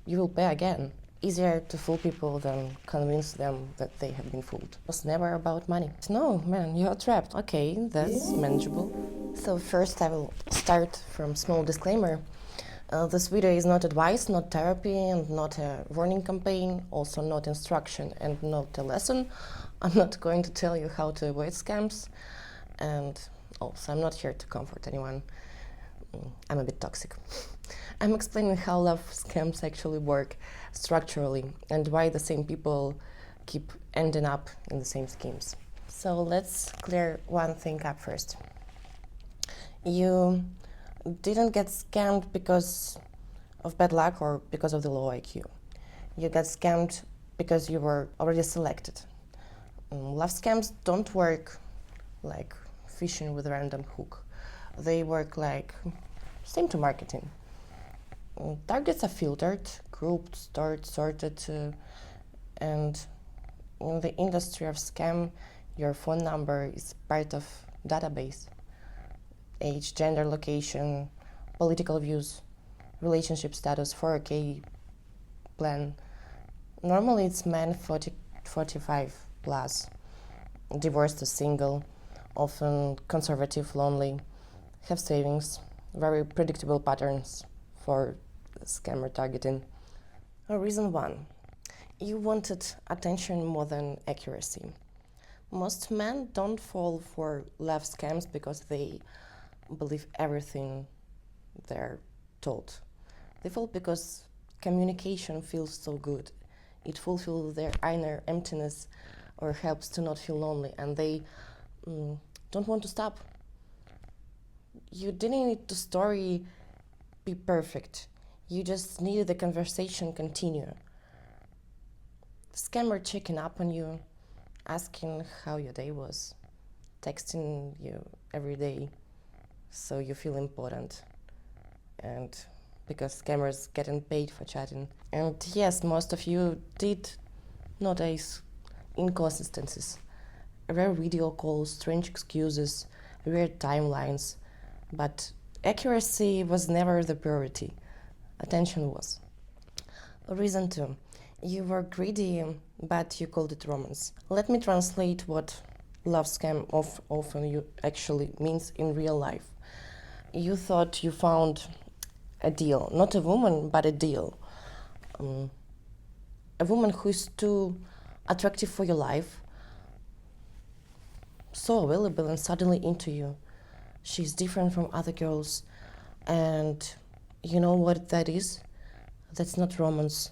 you will pay again. Easier to fool people than convince them that they have been fooled. It was never about money. No, man, you're trapped. Okay, that's manageable. So first I will start from small disclaimer. This video is not advice, not therapy, and not a warning campaign, also not instruction and not a lesson. I'm not going to tell you how to avoid scams, and also I'm not here to comfort anyone. I'm a bit toxic. I'm explaining how love scams actually work structurally and why the same people keep ending up in the same schemes. So let's clear one thing up first. You didn't get scammed because of bad luck or because of the low IQ. You got scammed because you were already selected. Love scams don't work like fishing with a random hook. They work like same to marketing. Targets are filtered, grouped, stored, sorted, and in the industry of scam, your phone number is part of database. Age, gender, location, political views, relationship status, 4K plan. Normally it's men 45 plus, divorced or single, often conservative, lonely, have savings, very predictable patterns for scammer targeting. Reason one, you wanted attention more than accuracy. Most men don't fall for love scams because they believe everything they're told. They fall because communication feels so good. It fulfills their inner emptiness or helps to not feel lonely, and they don't want to stop. You didn't need the story be perfect. You just needed the conversation continue. The scammer checking up on you, asking how your day was, texting you every day so you feel important. And because scammers getting paid for chatting. And yes, most of you did notice inconsistencies. Rare video calls, strange excuses, weird timelines. But accuracy was never the priority. Attention was. Reason two, you were greedy, but you called it romance. Let me translate what love scam often actually means in real life. You thought you found a deal, not a woman, but a deal. A woman who is too attractive for your life, so available and suddenly into you. She's different from other girls, and you know what that is? That's not romance.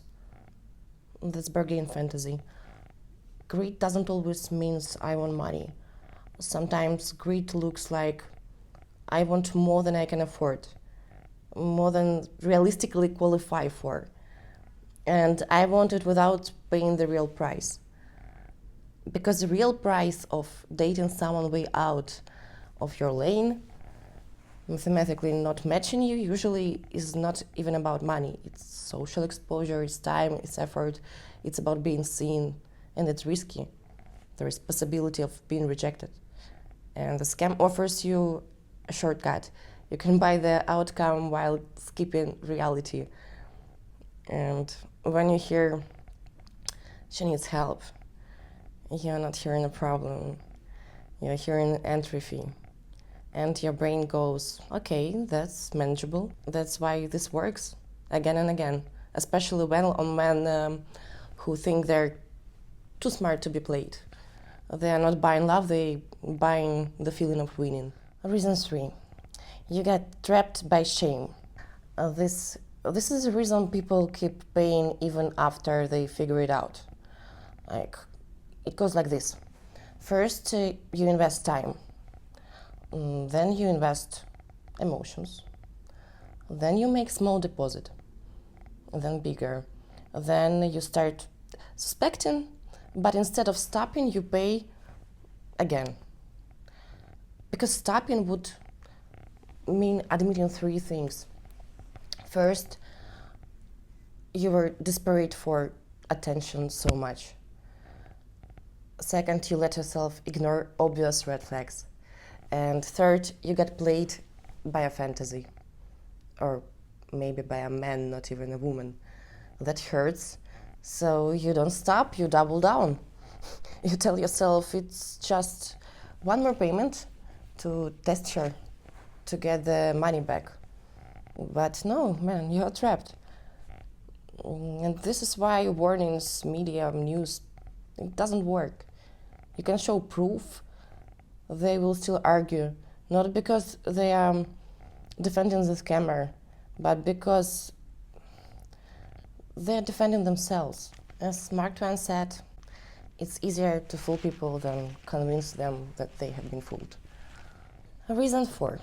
That's bargain fantasy. Greed doesn't always mean I want money. Sometimes greed looks like I want more than I can afford, more than realistically qualify for. And I want it without paying the real price. Because the real price of dating someone way out of your lane, mathematically not matching you, usually is not even about money. It's social exposure, it's time, it's effort, it's about being seen, and it's risky. There is possibility of being rejected. And the scam offers you a shortcut. You can buy the outcome while skipping reality. And when you hear she needs help, you're not hearing a problem, you're hearing entry fee. And your brain goes, okay, that's manageable. That's why this works again and again, especially when on men who think they're too smart to be played. They are not buying love, they buying the feeling of winning. Reason three, you get trapped by shame. This is the reason people keep paying even after they figure it out. Like, it goes like this. First, you invest time. Then you invest emotions. Then you make small deposit. Then bigger. Then you start suspecting, but instead of stopping, you pay again. Because stopping would mean admitting three things. First, you were desperate for attention so much. Second, you let yourself ignore obvious red flags. And third, you got played by a fantasy. Or maybe by a man, not even a woman. that hurts. So you don't stop, you double down. You tell yourself it's just one more payment to test her, to get the money back. But no, man, you're trapped. And this is why warnings, media, news, it doesn't work. You can show proof, they will still argue, not because they are defending the scammer, but because they're defending themselves. As Mark Twain said, it's easier to fool people than convince them that they have been fooled. Reason 4.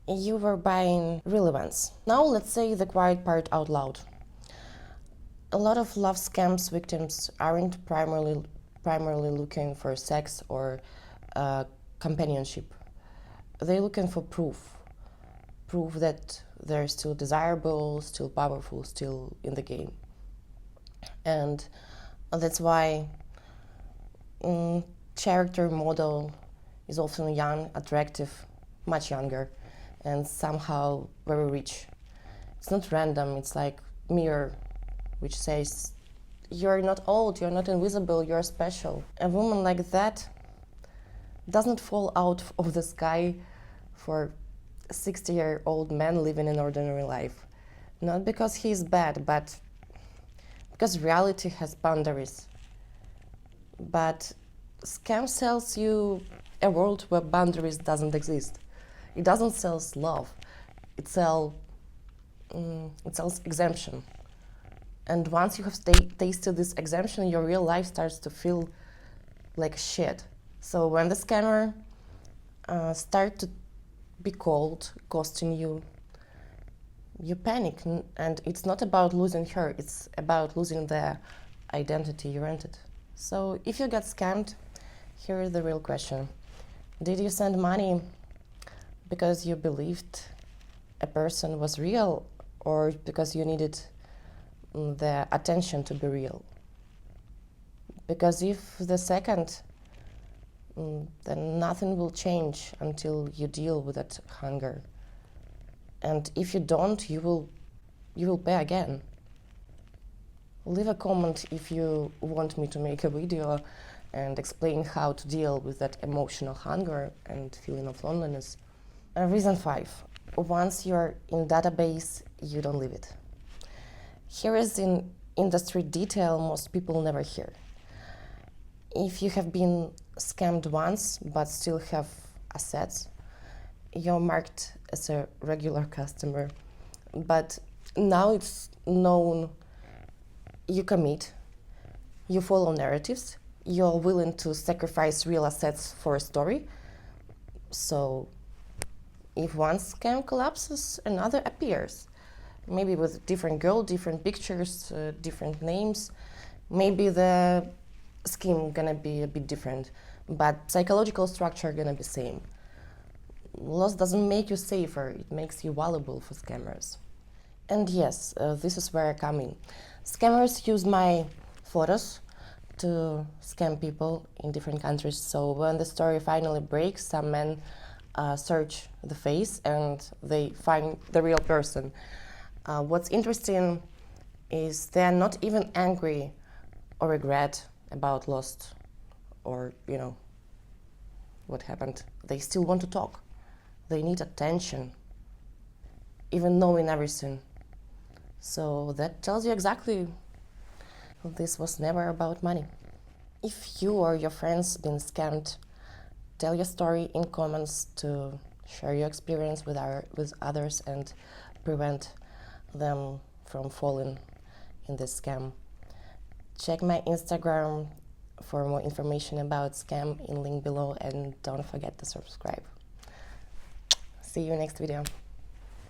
You were buying real events. Now let's say the quiet part out loud. A lot of love scams victims aren't primarily looking for sex or companionship. They're looking for proof that they're still desirable, still powerful, still in the game. And that's why character model is often young, attractive, much younger, and somehow very rich. It's not random, it's like mirror, which says, you're not old, you're not invisible, you're special. A woman like that doesn't fall out of the sky for a 60-year-old man living an ordinary life. Not because he's bad, but because reality has boundaries. But scam sells you a world where boundaries doesn't exist. It doesn't sell love. It sells exemption. And once you have tasted this exemption, your real life starts to feel like shit. So when the scammer starts to be cold, ghosting you, you panic. And it's not about losing her, it's about losing the identity you rented. So if you got scammed, here is the real question. Did you send money because you believed a person was real, or because you needed the attention to be real? Because if the second, then nothing will change until you deal with that hunger. And if you don't, you will pay again. Leave a comment if you want me to make a video and explain how to deal with that emotional hunger and feeling of loneliness. Reason 5. Once you're in database, you don't leave it. Here is an industry detail most people never hear. If you have been scammed once but still have assets, you're marked as a regular customer. But now it's known you commit, you follow narratives, you're willing to sacrifice real assets for a story. So if one scam collapses, another appears. Maybe with different girl, different pictures, different names. Maybe the scheme gonna be a bit different, but psychological structure gonna be same. Loss doesn't make you safer, it makes you valuable for scammers. And yes, this is where I come in. Scammers use my photos to scam people in different countries. So when the story finally breaks, some men search the face and they find the real person. What's interesting is they're not even angry or regret about lost or, what happened. They still want to talk. They need attention, even knowing everything. So that tells you exactly this was never about money. If you or your friends been scammed, tell your story in comments to share your experience with others and prevent them from falling in this scam. Check my Instagram for more information about scam in link below, and don't forget to subscribe. See you next video.